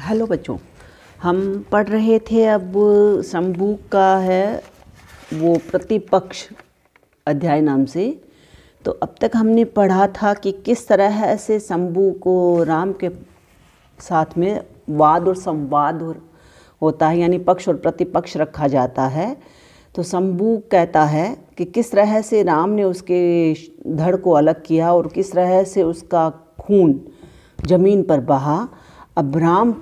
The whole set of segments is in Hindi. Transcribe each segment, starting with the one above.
हेलो बच्चों, हम पढ़ रहे थे अब शंभू का है वो प्रतिपक्ष अध्याय नाम से। तो अब तक हमने पढ़ा था कि किस तरह से शंभू को राम के साथ में वाद और संवाद होता है, यानी पक्ष और प्रतिपक्ष रखा जाता है। तो शंभू कहता है कि किस तरह से राम ने उसके धड़ को अलग किया और किस तरह से उसका खून जमीन पर बहा। अब राम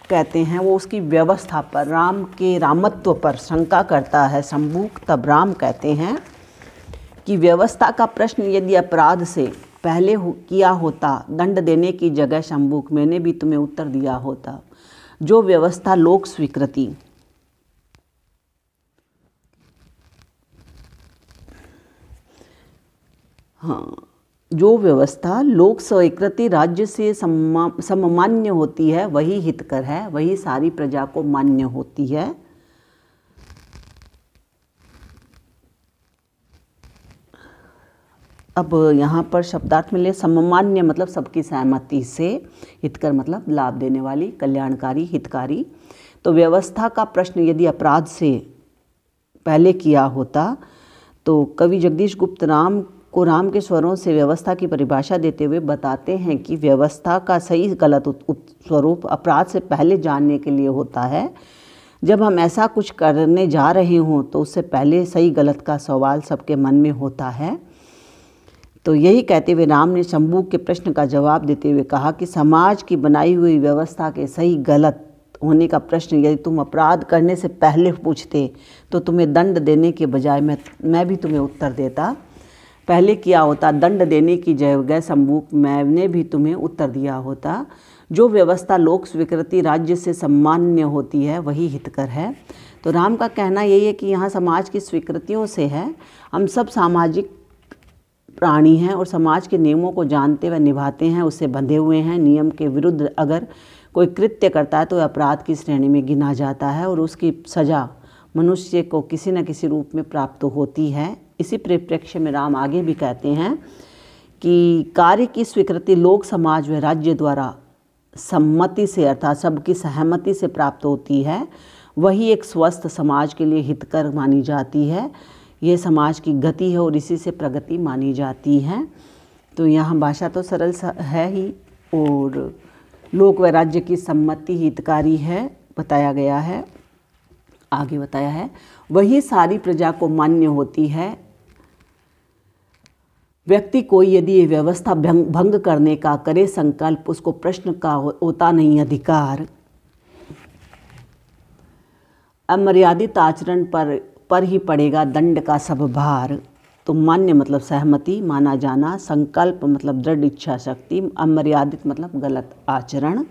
कहते हैं वो उसकी व्यवस्था पर, राम के रामत्व पर शंका करता है शंभू। तब राम कहते हैं कि व्यवस्था का प्रश्न यदि अपराध से पहले किया होता, दंड देने की जगह शंभू मैंने भी तुम्हें उत्तर दिया होता। जो व्यवस्था लोक स्वीकृति, हाँ, जो व्यवस्था लोक स्वीकृति राज्य से सममान्य होती है वही हितकर है, वही सारी प्रजा को मान्य होती है। अब यहाँ पर शब्दार्थ मिले सममान्य मतलब सबकी सहमति से, हितकर मतलब लाभ देने वाली, कल्याणकारी, हितकारी। तो व्यवस्था का प्रश्न यदि अपराध से पहले किया होता तो कवि जगदीश गुप्त राम के स्वरों से व्यवस्था की परिभाषा देते हुए बताते हैं कि व्यवस्था का सही गलत स्वरूप अपराध से पहले जानने के लिए होता है। जब हम ऐसा कुछ करने जा रहे हों तो उससे पहले सही गलत का सवाल सबके मन में होता है। तो यही कहते हुए राम ने शंभू के प्रश्न का जवाब देते हुए कहा कि समाज की बनाई हुई व्यवस्था के सही गलत होने का प्रश्न यदि तुम अपराध करने से पहले पूछते तो तुम्हें दंड देने के बजाय मैं भी तुम्हें उत्तर देता। पहले किया होता दंड देने की जगह शंभू मैंने भी तुम्हें उत्तर दिया होता। जो व्यवस्था लोक स्वीकृति राज्य से सम्मान्य होती है वही हितकर है। तो राम का कहना यही है कि यहाँ समाज की स्वीकृतियों से है। हम सब सामाजिक प्राणी हैं और समाज के नियमों को जानते व निभाते हैं, उससे बंधे हुए हैं। नियम के विरुद्ध अगर कोई कृत्य करता है तो अपराध की श्रेणी में गिना जाता है और उसकी सज़ा मनुष्य को किसी न किसी रूप में प्राप्त होती है। इसी परिप्रेक्ष्य में राम आगे भी कहते हैं कि कार्य की स्वीकृति लोक समाज व राज्य द्वारा सम्मति से अर्थात सबकी सहमति से प्राप्त होती है, वही एक स्वस्थ समाज के लिए हितकर मानी जाती है। ये समाज की गति है और इसी से प्रगति मानी जाती है। तो यहाँ भाषा तो सरल है ही और लोक व राज्य की सम्मति हितकारी है बताया गया है। आगे बताया है वही सारी प्रजा को मान्य होती है। व्यक्ति को यदि ये व्यवस्था भंग करने का करे संकल्प, उसको प्रश्न का होता नहीं अधिकार। अमर्यादित आचरण पर ही पड़ेगा दंड का सब भार। तो मान्य मतलब सहमति, माना जाना, संकल्प मतलब दृढ़ इच्छा शक्ति, अमर्यादित मतलब गलत आचरण।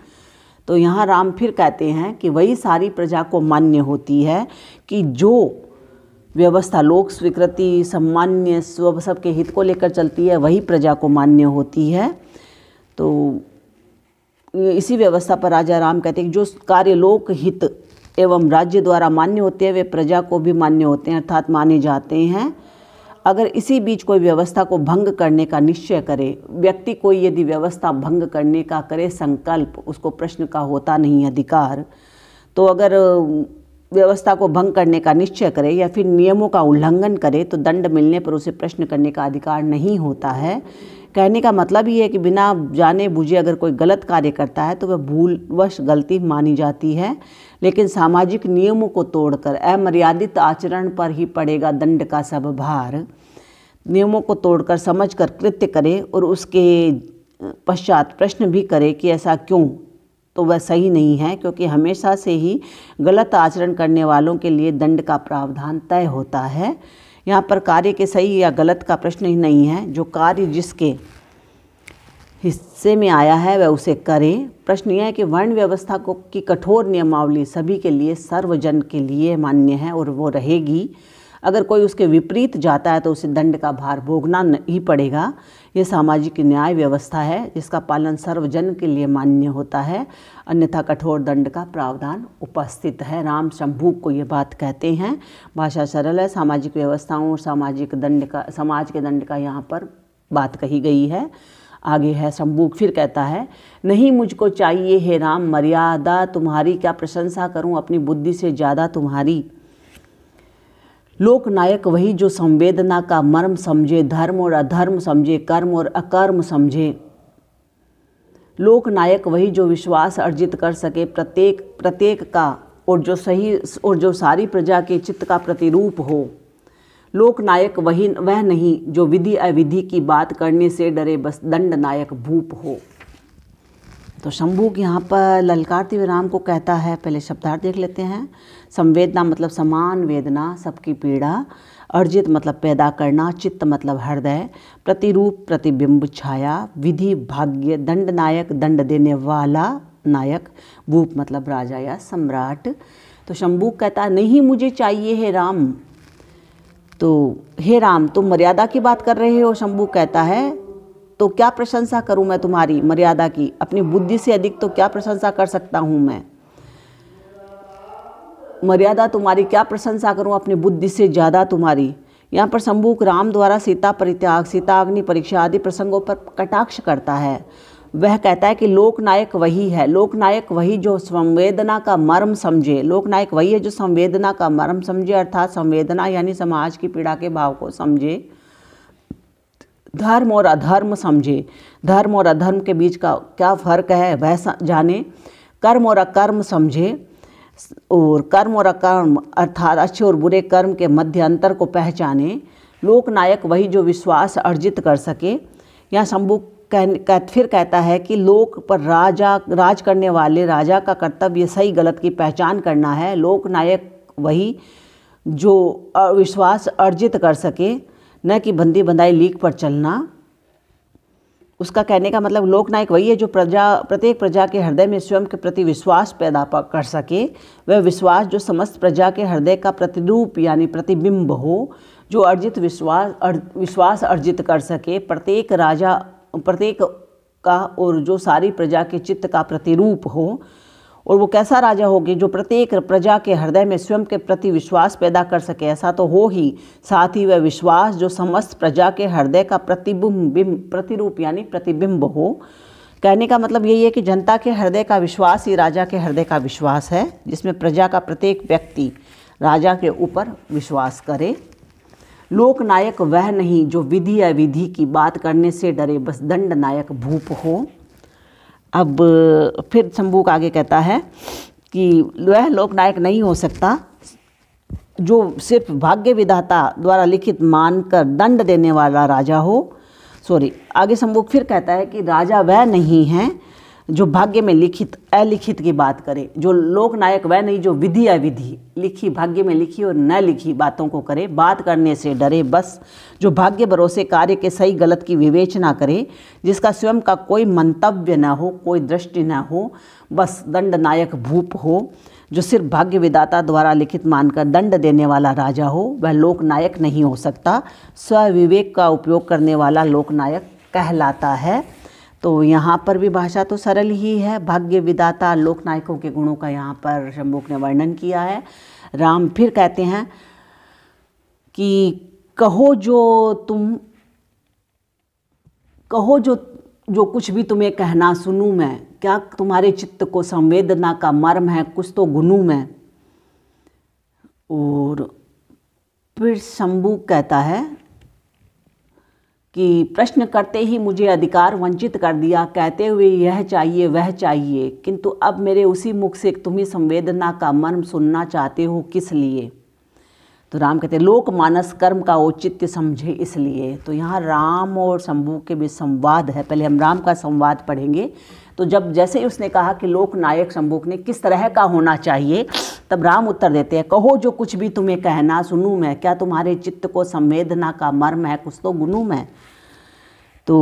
तो यहाँ राम फिर कहते हैं कि वही सारी प्रजा को मान्य होती है कि जो व्यवस्था लोक स्वीकृति सम्मान्य सबके हित को लेकर चलती है वही प्रजा को मान्य होती है। तो इसी व्यवस्था पर राजा राम कहते हैं कि जो कार्य लोक हित एवं राज्य द्वारा मान्य होते हैं वे प्रजा को भी मान्य होते हैं अर्थात माने जाते हैं। अगर इसी बीच कोई व्यवस्था को भंग करने का निश्चय करे, व्यक्ति कोई यदि व्यवस्था भंग करने का करे संकल्प, उसको प्रश्न का होता नहीं अधिकार। तो अगर व्यवस्था को भंग करने का निश्चय करे या फिर नियमों का उल्लंघन करे तो दंड मिलने पर उसे प्रश्न करने का अधिकार नहीं होता है। कहने का मतलब ये है कि बिना जाने बूझे अगर कोई गलत कार्य करता है तो वह भूलवश गलती मानी जाती है, लेकिन सामाजिक नियमों को तोड़कर अमर्यादित आचरण पर ही पड़ेगा दंड का सब भार। नियमों को तोड़कर समझकर कृत्य करे और उसके पश्चात प्रश्न भी करे कि ऐसा क्यों, तो वह सही नहीं है, क्योंकि हमेशा से ही गलत आचरण करने वालों के लिए दंड का प्रावधान तय होता है। यहाँ पर कार्य के सही या गलत का प्रश्न ही नहीं है, जो कार्य जिसके हिस्से में आया है वह उसे करे। प्रश्न यह है कि वर्ण व्यवस्था की कठोर नियमावली सभी के लिए सर्वजन के लिए मान्य है और वो रहेगी। अगर कोई उसके विपरीत जाता है तो उसे दंड का भार भोगना ही पड़ेगा। ये सामाजिक न्याय व्यवस्था है जिसका पालन सर्वजन के लिए मान्य होता है, अन्यथा कठोर दंड का प्रावधान उपस्थित है। राम शंभू को ये बात कहते हैं। भाषा सरल है, सामाजिक व्यवस्थाओं और समाज के दंड का यहाँ पर बात कही गई है। आगे है शंभूक फिर कहता है, नहीं मुझको चाहिए हे राम मर्यादा तुम्हारी, क्या प्रशंसा करूं अपनी बुद्धि से ज़्यादा तुम्हारी। लोकनायक वही जो संवेदना का मर्म समझे, धर्म और अधर्म समझे, कर्म और अकर्म समझे। लोकनायक वही जो विश्वास अर्जित कर सके प्रत्येक का, और जो सारी प्रजा के चित्त का प्रतिरूप हो। लोकनायक वह नहीं जो विधि अविधि की बात करने से डरे, बस दंड नायक भूप हो। तो शंभूक यहाँ पर ललकारते हुए राम को कहता है, पहले शब्दार्थ देख लेते हैं। संवेदना मतलब समान वेदना, सबकी पीड़ा। अर्जित मतलब पैदा करना, चित्त मतलब हृदय, प्रतिरूप प्रतिबिंब छाया, विधि भाग्य, दंड नायक दंड देने वाला नायक, भूप मतलब राजा या सम्राट। तो शंभूक कहता है, नहीं मुझे चाहिए हे राम। तो हे राम तुम मर्यादा की बात कर रहे हो। शंभूक कहता है, तो क्या प्रशंसा करूं मैं तुम्हारी मर्यादा की, अपनी बुद्धि से अधिक तो क्या प्रशंसा कर सकता हूं मैं। मर्यादा तुम्हारी क्या प्रशंसा करूं अपनी बुद्धि से ज़्यादा तुम्हारी। यहाँ पर शंभूक राम द्वारा सीता परित्याग, सीता अग्नि परीक्षा आदि प्रसंगों पर कटाक्ष करता है। वह कहता है कि लोकनायक वही है, लोकनायक वही जो संवेदना का मर्म समझे। लोकनायक वही है जो संवेदना का मर्म समझे, अर्थात संवेदना यानी समाज की पीड़ा के भाव को समझे। धर्म और अधर्म समझे, धर्म और अधर्म के बीच का क्या फ़र्क है वह जाने। कर्म और अकर्म समझे, और कर्म और अकर्म अर्थात अच्छे और बुरे कर्म के मध्य अंतर को पहचाने। लोकनायक वही जो विश्वास अर्जित कर सके। यहाँ शंभूक फिर कहता है कि लोक पर राज करने वाले राजा का कर्तव्य सही गलत की पहचान करना है। लोकनायक वही जो विश्वास अर्जित कर सके, न कि बंदी बंधाई लीक पर चलना। उसका कहने का मतलब लोकनायक वही है जो प्रत्येक प्रजा के हृदय में स्वयं के प्रति विश्वास पैदा कर सके। वह विश्वास जो समस्त प्रजा के हृदय का प्रतिरूप यानी प्रतिबिंब हो, जो अर्जित विश्वास अर्जित कर सके प्रत्येक का, और जो सारी प्रजा के चित्त का प्रतिरूप हो। और वो कैसा राजा होगी जो प्रत्येक प्रजा के हृदय में स्वयं के प्रति विश्वास पैदा कर सके, ऐसा तो हो ही, साथ ही वह विश्वास जो समस्त प्रजा के हृदय का प्रतिरूप यानी प्रतिबिंब हो। कहने का मतलब यही है कि जनता के हृदय का विश्वास ही राजा के हृदय का विश्वास है, जिसमें प्रजा का प्रत्येक व्यक्ति राजा के ऊपर विश्वास करे। लोकनायक वह नहीं जो विधि अविधि की बात करने से डरे, बस दंड नायक भूप हो। अब फिर शंभूक आगे कहता है कि वह लोकनायक नहीं हो सकता जो सिर्फ भाग्य विधाता द्वारा लिखित मानकर दंड देने वाला राजा हो। आगे शंभूक फिर कहता है कि राजा वह नहीं है जो भाग्य में लिखित अलिखित की बात करे। जो लोकनायक वह नहीं जो विधि अविधि लिखी, भाग्य में लिखी और न लिखी बातों को करे, बात करने से डरे, बस जो भाग्य भरोसे कार्य के सही गलत की विवेचना करे, जिसका स्वयं का कोई मंतव्य न हो, कोई दृष्टि न हो, बस दंड नायक भूप हो। जो सिर्फ भाग्य विधाता द्वारा लिखित मानकर दंड देने वाला राजा हो, वह लोकनायक नहीं हो सकता। स्वविवेक का उपयोग करने वाला लोकनायक कहलाता है। तो यहाँ पर भी भाषा तो सरल ही है। भाग्य विधाता लोकनायकों के गुणों का यहाँ पर शंभूक ने वर्णन किया है। राम फिर कहते हैं कि कहो जो कुछ भी तुम्हें कहना सुनूं मैं, क्या तुम्हारे चित्त को संवेदना का मर्म है, कुछ तो गुनूं मैं। और फिर शंभूक कहता है कि प्रश्न करते ही मुझे अधिकार वंचित कर दिया, कहते हुए यह चाहिए वह चाहिए, किंतु अब मेरे उसी मुख से तुम ही संवेदना का मर्म सुनना चाहते हो, किस लिए। तो राम कहते हैं लोक मानस कर्म का औचित्य समझे इसलिए। तो यहाँ राम और शंभूक के बीच संवाद है। पहले हम राम का संवाद पढ़ेंगे। तो जब जैसे ही उसने कहा कि लोकनायक शंभूक ने किस तरह का होना चाहिए, तब राम उत्तर देते हैं, कहो जो कुछ भी तुम्हें कहना सुनूं मैं, क्या तुम्हारे चित्त को संवेदना का मर्म है, कुछ तो गुनूं मैं। तो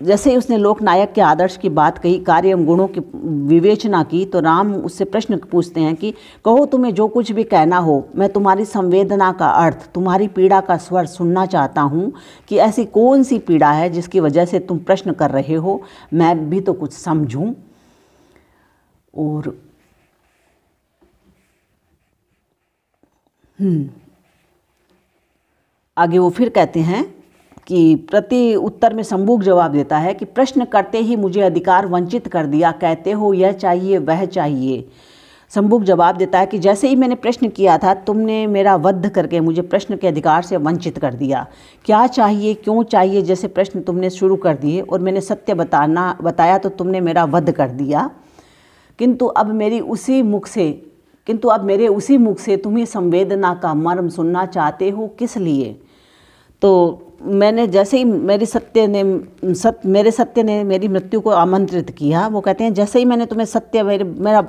जैसे ही उसने लोकनायक के आदर्श की बात कही, कार्य एवं गुणों की विवेचना की, तो राम उससे प्रश्न पूछते हैं कि कहो तुम्हें जो कुछ भी कहना हो, मैं तुम्हारी संवेदना का अर्थ, तुम्हारी पीड़ा का स्वर सुनना चाहता हूँ कि ऐसी कौन सी पीड़ा है जिसकी वजह से तुम प्रश्न कर रहे हो, मैं भी तो कुछ समझूं। और आगे वो फिर कहते हैं कि प्रति उत्तर में शंभूक जवाब देता है कि प्रश्न करते ही मुझे अधिकार वंचित कर दिया, कहते हो यह चाहिए वह चाहिए। शंभूक जवाब देता है कि जैसे ही मैंने प्रश्न किया था तुमने मेरा वध करके मुझे प्रश्न के अधिकार से वंचित कर दिया। क्या चाहिए, क्यों चाहिए जैसे प्रश्न तुमने शुरू कर दिए और मैंने सत्य बताया तो तुमने मेरा वध कर दिया। किंतु अब मेरे उसी मुख से तुम्हें संवेदना का मर्म सुनना चाहते हो, किस लिए? तो मैंने जैसे ही मेरे सत्य ने मेरी मृत्यु को आमंत्रित किया। वो कहते हैं जैसे ही मैंने तुम्हें मेरा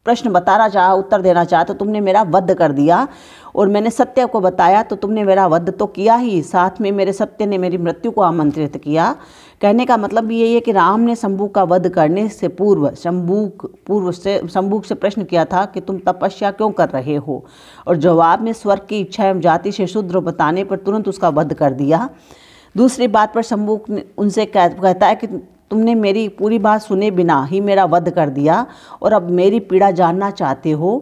प्रश्न बताना चाहा, उत्तर देना चाहा, तो तुमने मेरा वध कर दिया और मैंने सत्य को बताया तो तुमने मेरा वध तो किया ही, साथ में मेरे सत्य ने मेरी मृत्यु को आमंत्रित किया। कहने का मतलब यही है कि राम ने शंभूक का वध करने से पूर्व शंभूक से प्रश्न किया था कि तुम तपस्या क्यों कर रहे हो, और जवाब में स्वर्ग की इच्छा एवं जाति से शूद्र बताने पर तुरंत उसका वध कर दिया। दूसरी बात पर शंभूक उनसे कहता है कि तुमने मेरी पूरी बात सुने बिना ही मेरा वध कर दिया और अब मेरी पीड़ा जानना चाहते हो,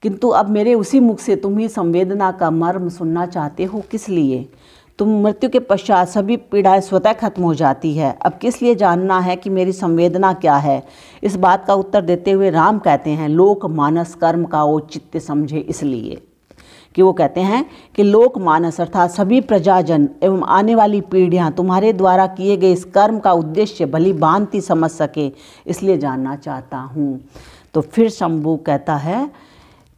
किंतु अब मेरे उसी मुख से तुम ही संवेदना का मर्म सुनना चाहते हो, किस लिए? तुम मृत्यु के पश्चात सभी पीड़ाएं स्वतः खत्म हो जाती है, अब किस लिए जानना है कि मेरी संवेदना क्या है? इस बात का उत्तर देते हुए राम कहते हैं लोक मानस कर्म का औचित्य समझे, इसलिए कि वो कहते हैं कि लोक मानस अर्थात सभी प्रजाजन एवं आने वाली पीढ़ियां तुम्हारे द्वारा किए गए इस कर्म का उद्देश्य भली भांति समझ सके, इसलिए जानना चाहता हूँ। तो फिर शंभू कहता है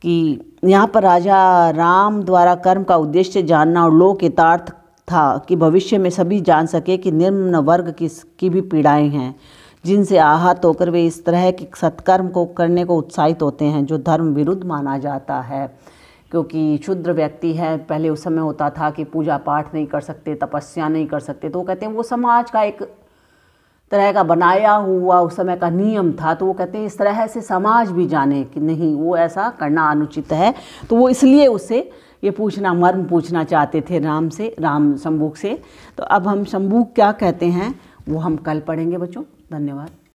कि यहाँ पर राजा राम द्वारा कर्म का उद्देश्य जानना और लोक हितार्थ था कि भविष्य में सभी जान सके कि निम्न वर्ग की भी पीड़ाएं हैं, जिनसे आहत होकर वे इस तरह के सत्कर्म को करने को उत्साहित होते हैं जो धर्म विरुद्ध माना जाता है। क्योंकि क्षुद्र व्यक्ति है, पहले उस समय होता था कि पूजा पाठ नहीं कर सकते, तपस्या नहीं कर सकते, तो वो कहते हैं वो समाज का एक तरह का बनाया हुआ उस समय का नियम था। तो वो कहते हैं इस तरह से समाज भी जाने कि नहीं, वो ऐसा करना अनुचित है। तो वो इसलिए उससे ये मर्म पूछना चाहते थे राम शंभूक से। तो अब हम शंभूक क्या कहते हैं वो हम कल पढ़ेंगे बच्चों। धन्यवाद।